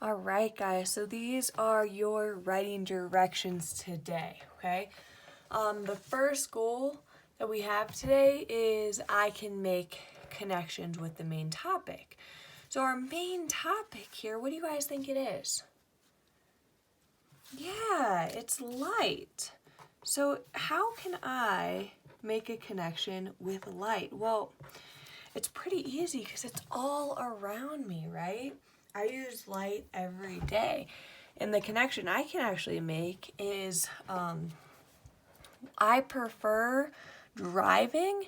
All right, guys, so these are your writing directions today, okay? The first goal that we have today is I can make connections with the main topic. So our main topic here, what do you guys think it is? Yeah, it's light. So how can I make a connection with light? Well, it's pretty easy because it's all around me, right? I use light every day. And the connection I can actually make is I prefer driving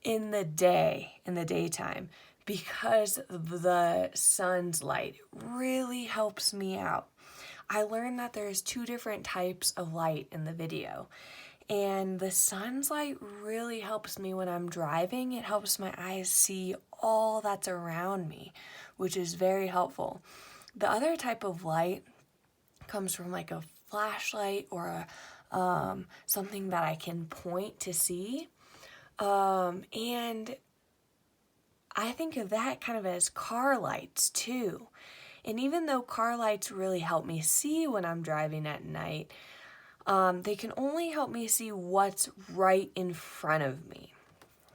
in the day, in the daytime, because the sun's light really helps me out. I learned that there's two different types of light in the video. And the sun's light really helps me when I'm driving. It helps my eyes see all that's around me, which is very helpful. The other type of light comes from like a flashlight or something that I can point to see. And I think of that kind of as car lights too. And even though car lights really help me see when I'm driving at night, they can only help me see what's right in front of me.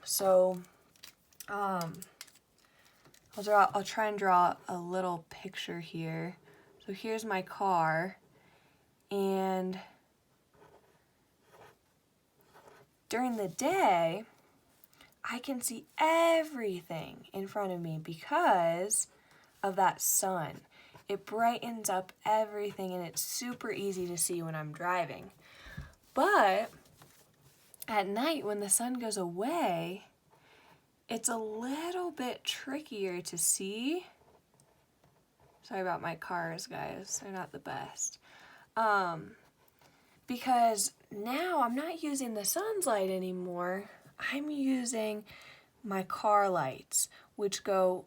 So, I'll try and draw a little picture here. So here's my car, and during the day, I can see everything in front of me because of that sun. It brightens up everything and it's super easy to see when I'm driving. But at night, when the sun goes away, it's a little bit trickier to see. Sorry about my cars, guys. They're not the best. Because now I'm not using the sun's light anymore. I'm using my car lights, which go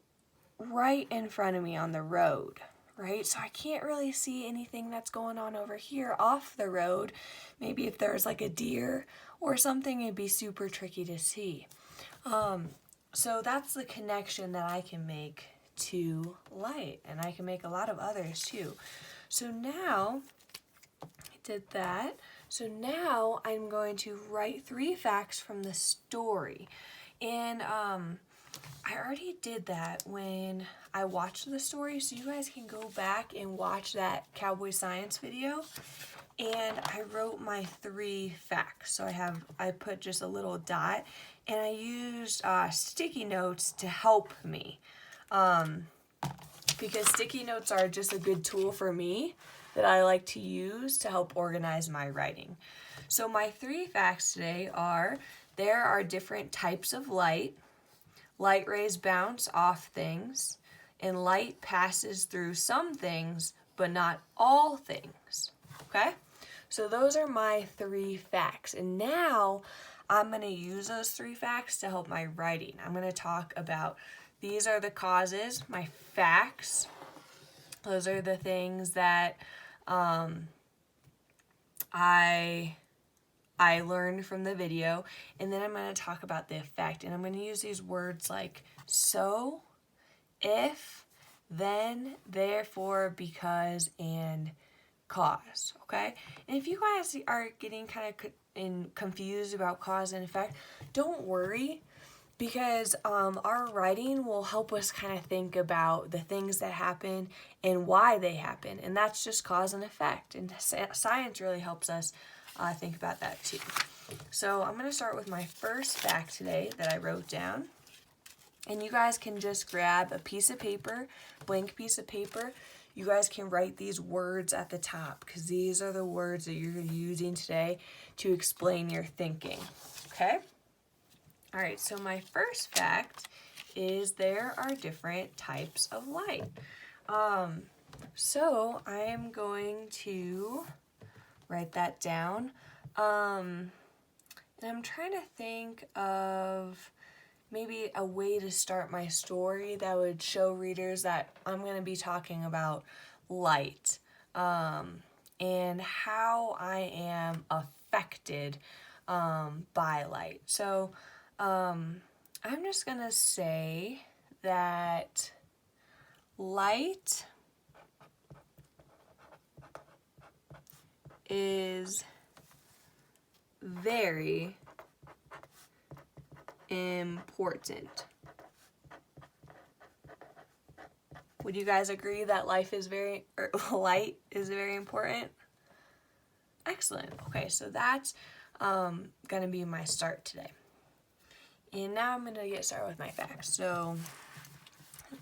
right in front of me on the road, right? So I can't really see anything that's going on over here off the road. Maybe if there's like a deer or something, it'd be super tricky to see. So that's the connection that I can make to light, and I can make a lot of others too. So now, I did that. So now I'm going to write 3 facts from the story. And I already did that when I watched the story, so you guys can go back and watch that Cowboy Science video. And I wrote my 3 facts. So I put just a little dot, and I used sticky notes to help me. Because sticky notes are just a good tool for me that I like to use to help organize my writing. So my 3 facts today are: there are different types of light, light rays bounce off things, and light passes through some things, but not all things. Okay? So those are my 3 facts. And now I'm going to use those 3 facts to help my writing. I'm going to talk about these are the causes, my facts. Those are the things that I learned from the video. And then I'm going to talk about the effect. And I'm going to use these words like so, if, then, therefore, because, and cause. Okay? And if you guys are getting kind of confused about cause and effect, don't worry, because our writing will help us kind of think about the things that happen and why they happen. And that's just cause and effect. And science really helps us think about that too. So I'm going to start with my first fact today that I wrote down. And you guys can just grab a piece of paper, blank piece of paper. You guys can write these words at the top, because these are the words that you're using today to explain your thinking. Okay? All right, so my first fact is there are different types of light. So I am going to write that down. And I'm trying to think of maybe a way to start my story that would show readers that I'm going to be talking about light, and how I am affected by light. So I'm just going to say that light is very important. Would you guys agree that light is very important? Excellent. Okay, so that's gonna be my start today. And now I'm gonna get started with my facts. So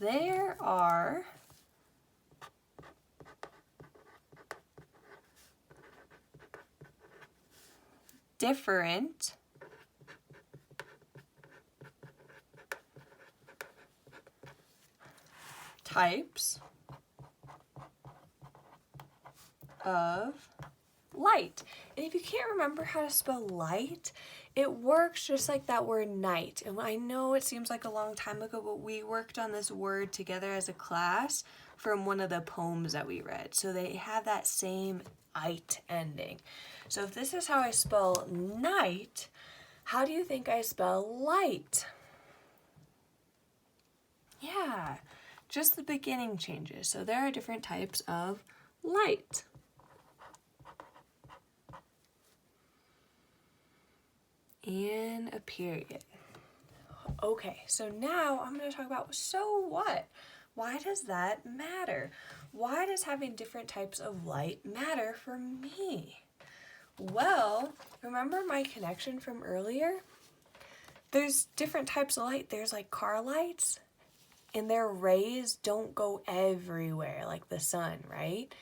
there are different types of light. And if you can't remember how to spell light, it works just like that word night. And I know it seems like a long time ago, but we worked on this word together as a class from one of the poems that we read. So they have that same "ite" ending. So if this is how I spell night, how do you think I spell light? Yeah, just the beginning changes. So there are different types of light. And a period. Okay, so now I'm going to talk about, so what? Why does that matter? Why does having different types of light matter for me? Well, remember my connection from earlier? There's different types of light. There's like car lights, and their rays don't go everywhere like the sun, right?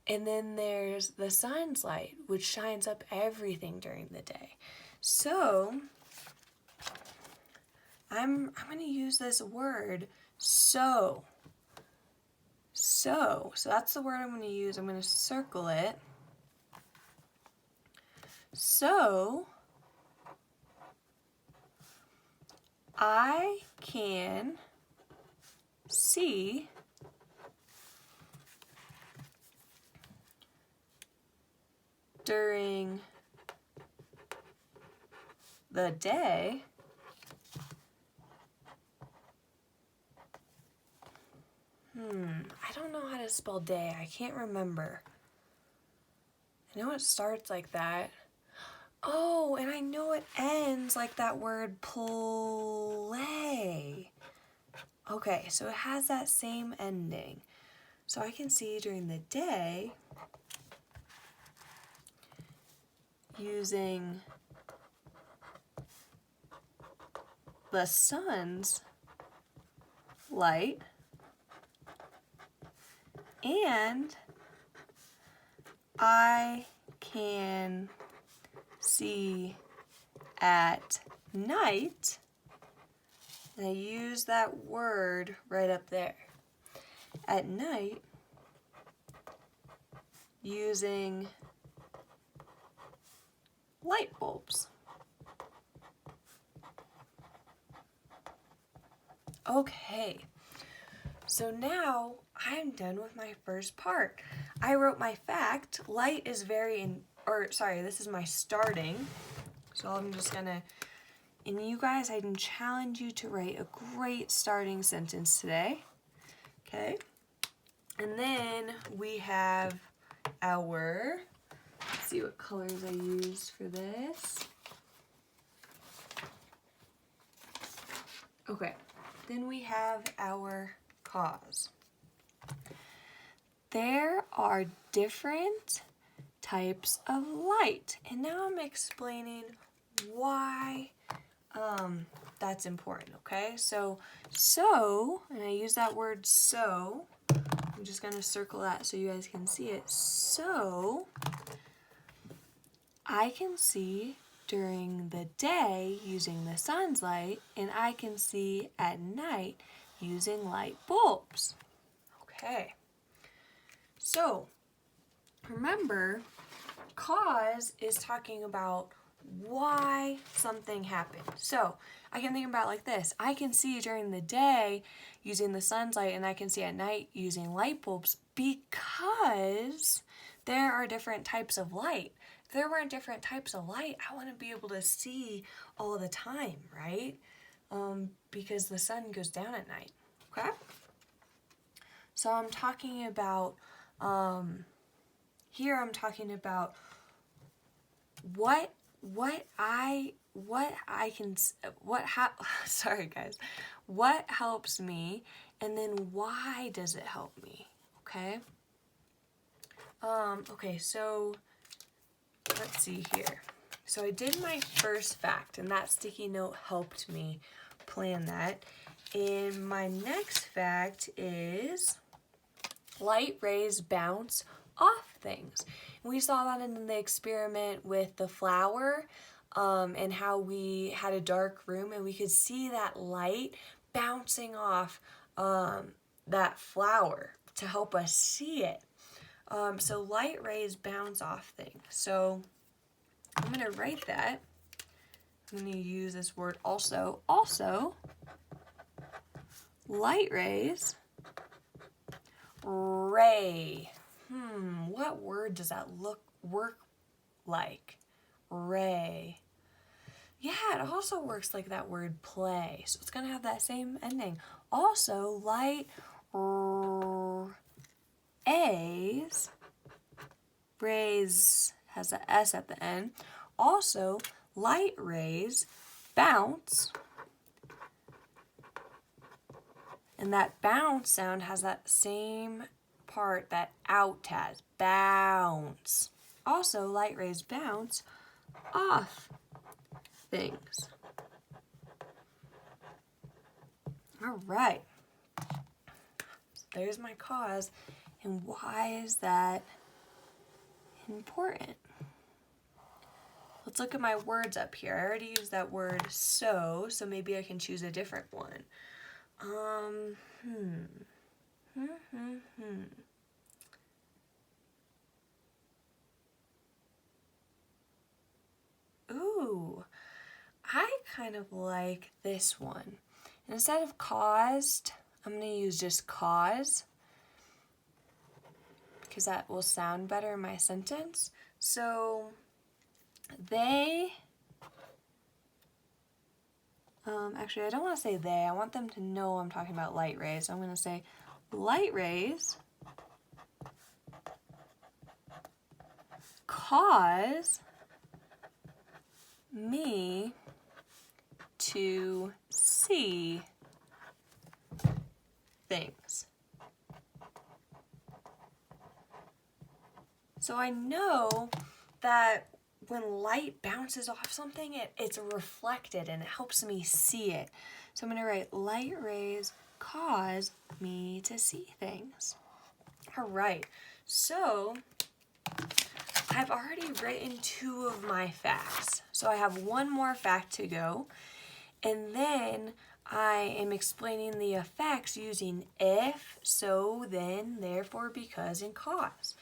And then there's the sun's light, which shines up everything during the day. So I'm going to use this word, so. So that's the word I'm going to use. I'm going to circle it. So I can see during the day I don't know how to spell day. I can't remember. I know it starts like that. Oh, and I know it ends like that word play. Okay, so it has that same ending. So I can see during the day using the sun's light, and I can see at night, and I use that word right up there, at night, using light bulbs. Okay, so now I'm done with my first part. I wrote my fact. Light is this is my starting. So I'm just gonna, and you guys, I can challenge you to write a great starting sentence today. Okay, and then we have our, let's see what colors I used for this. Okay, then we have our cause. There are different types of light, and now I'm explaining why that's important, okay? So, and I use that word so, I'm just going to circle that so you guys can see it. So, I can see during the day using the sun's light, and I can see at night using light bulbs. Okay. So, remember, cause is talking about why something happened. So, I can think about it like this. I can see during the day using the sun's light, and I can see at night using light bulbs because there are different types of light. If there weren't different types of light, I wouldn't be able to see all the time, right? Because the sun goes down at night, okay? So I'm talking about here I'm talking about sorry guys, what helps me, and then why does it help me, okay? Okay, so let's see here. So I did my first fact, and that sticky note helped me plan that. And my next fact is light rays bounce off things. And we saw that in the experiment with the flower, and how we had a dark room and we could see that light bouncing off that flower to help us see it. So light rays bounce off things. So I'm going to write that. I'm going to use this word also. Also, light rays, ray. What word does that work like? Ray. Yeah, it also works like that word play. So it's going to have that same ending. Also, light rays has an S at the end. Also, light rays bounce, and that bounce sound has that same part that out has, bounce. Also, light rays bounce off things. All right. So there's my cause, and why is that important? Let's look at my words up here. I already used that word so maybe I can choose a different one. Ooh, I kind of like this one. And instead of caused, I'm going to use just cause, because that will sound better in my sentence. So they, actually I don't want to say they, I want them to know I'm talking about light rays. So I'm going to say light rays cause me to see things. So I know that when light bounces off something, it's reflected and it helps me see it. So I'm going to write light rays cause me to see things. All right, so I've already written 2 of my facts. So I have one more fact to go, and then I am explaining the effects using if, so, then, therefore, because, and cause.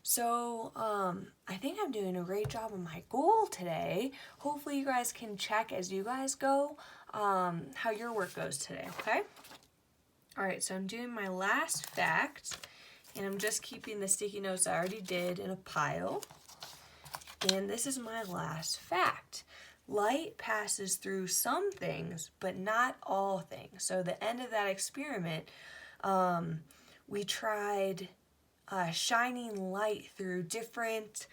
So I think I'm doing a great job on my goal today. Hopefully you guys can check as you guys go how your work goes today, okay? All right, so I'm doing my last fact, and I'm just keeping the sticky notes I already did in a pile. And this is my last fact. Light passes through some things, but not all things. So the end of that experiment, we tried shining light through different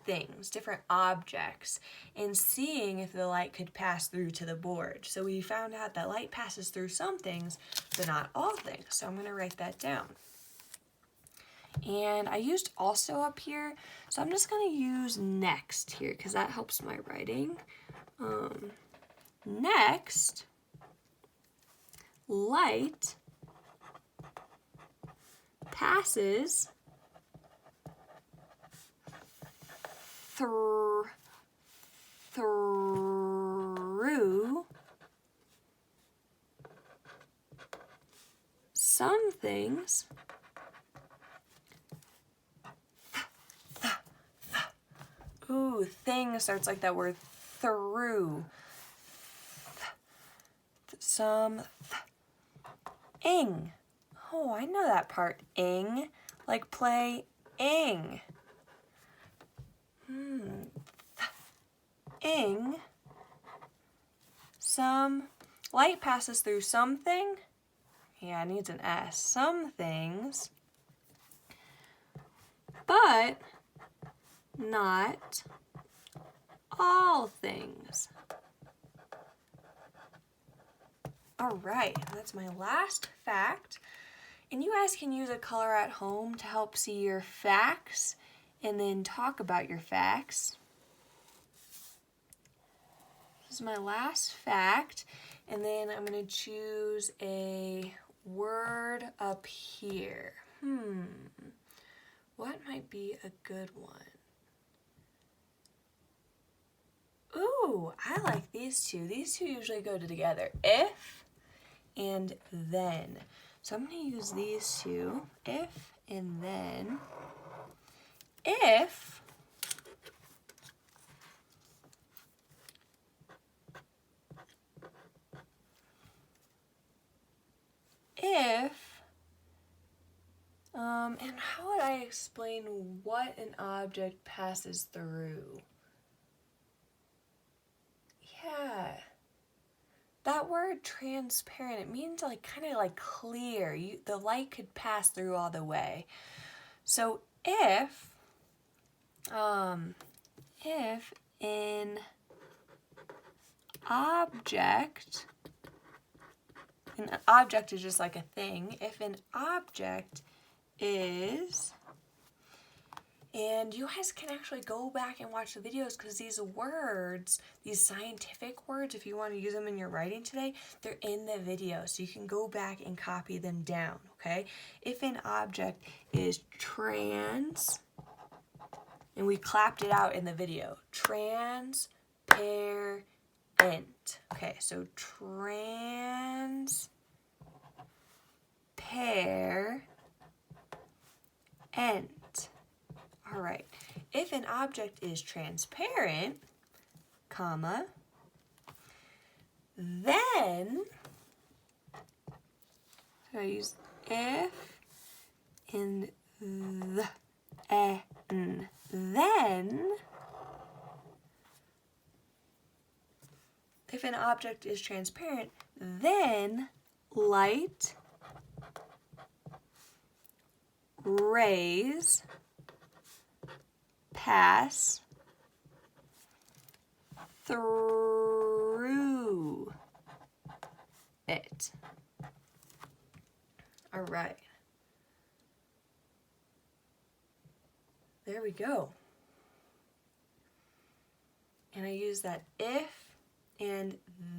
things, different objects, and seeing if the light could pass through to the board. So we found out that light passes through some things, but not all things. So I'm going to write that down. And I used also up here, so I'm just going to use next here because that helps my writing. Next, light passes through some things, ooh, thing starts like that word through, some ing. Oh, I know that part. Ing, like play ing. Ing. Some light passes through something. Yeah, it needs an S. Some things but not all things. All right, that's my last fact. And you guys can use a color at home to help see your facts and then talk about your facts. This is my last fact, and then I'm going to choose a word up here. What might be a good one? Ooh, I like these two. These two usually go together. If and then. So I'm going to use these two. If and then. If and how would I explain what an object passes through? Yeah. That word transparent, it means like kind of like clear. The light could pass through all the way. So if an object is just like a thing. If an object is, and you guys can actually go back and watch the videos because these words, these scientific words, if you want to use them in your writing today, they're in the video. So you can go back and copy them down, okay? If an object is trans, and we clapped it out in the video, transparent. Okay, so transparent. All right. If an object is transparent, comma, then I use if in the n, then if an object is transparent, then light rays pass through it. All right. There we go. And I use that if and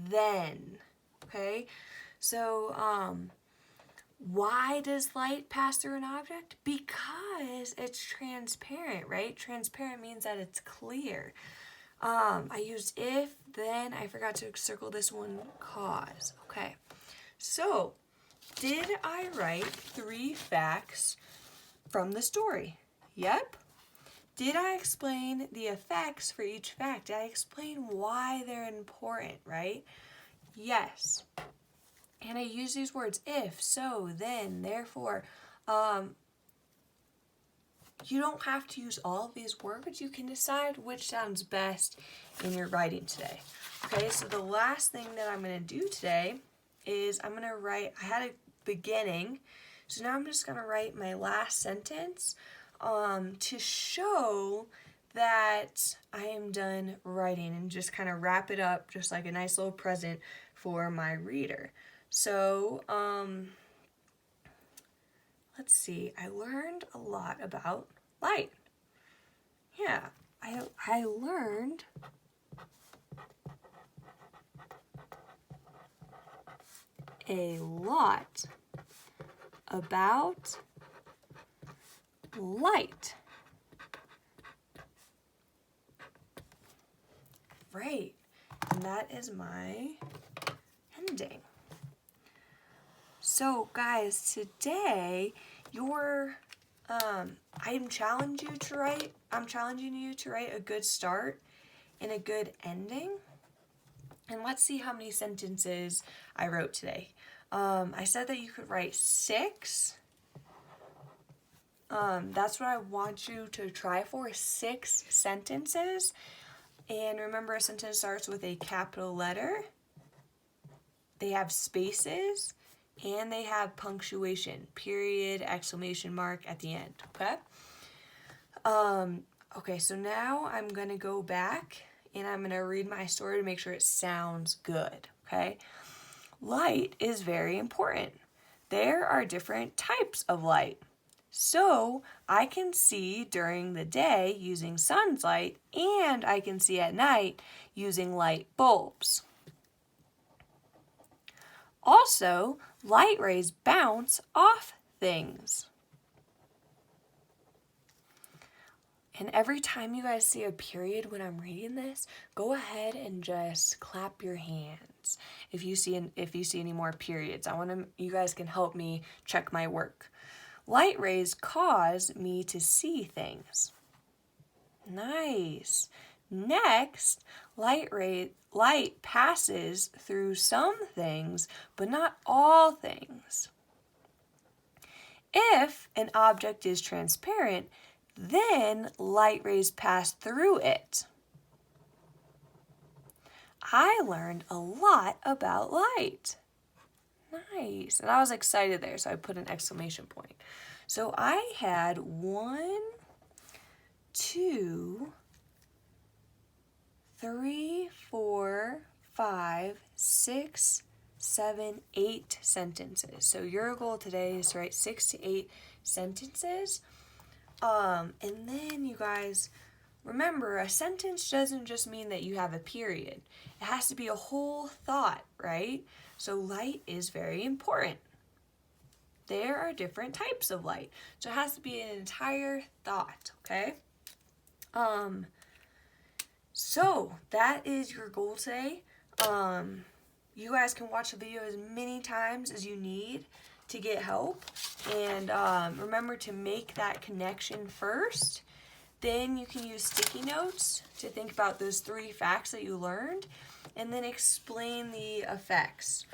then, okay? So, why does light pass through an object? Because it's transparent, right? Transparent means that it's clear. I used if, then, I forgot to circle this one, cause. Okay, so did I write 3 facts from the story? Yep. Did I explain the effects for each fact? Did I explain why they're important, right? Yes. And I use these words, if, so, then, therefore. You don't have to use all of these words. You can decide which sounds best in your writing today. Okay, so the last thing that I'm going to do today is I'm going to write, I had a beginning, so now I'm just going to write my last sentence to show that I am done writing and just kind of wrap it up just like a nice little present for my reader. So, let's see, I learned a lot about light. Yeah, I learned a lot about light. Right, and that is my ending. So guys, today I'm challenging you to write a good start and a good ending. And let's see how many sentences I wrote today. I said that you could write 6. That's what I want you to try for, 6 sentences. And remember, a sentence starts with a capital letter. They have spaces. And they have punctuation, period, exclamation mark at the end, okay? Okay, so now I'm going to go back and I'm going to read my story to make sure it sounds good, okay? Light is very important. There are different types of light. So I can see during the day using sun's light, and I can see at night using light bulbs. Also, light rays bounce off things. And every time you guys see a period when I'm reading this, go ahead and just clap your hands. If you see any more periods, you guys can help me check my work. Light rays cause me to see things. Nice. Next, light passes through some things, but not all things. If an object is transparent, then light rays pass through it. I learned a lot about light. Nice. And I was excited there, so I put an exclamation point. So I had 1, 2, 3, 4, 5, 6, 7, 8 sentences. So your goal today is to write 6 to 8 sentences. And then you guys, remember, a sentence doesn't just mean that you have a period. It has to be a whole thought, right? So light is very important. There are different types of light. So it has to be an entire thought, okay? So that is your goal today. You guys can watch the video as many times as you need to get help. And remember to make that connection first. Then you can use sticky notes to think about those 3 facts that you learned, and then explain the effects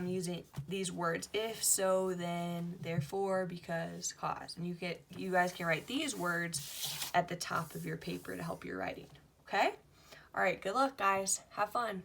using these words: if, so, then, therefore, because, cause. And you guys can write these words at the top of your paper to help your writing. Okay? All right, good luck, guys. Have fun.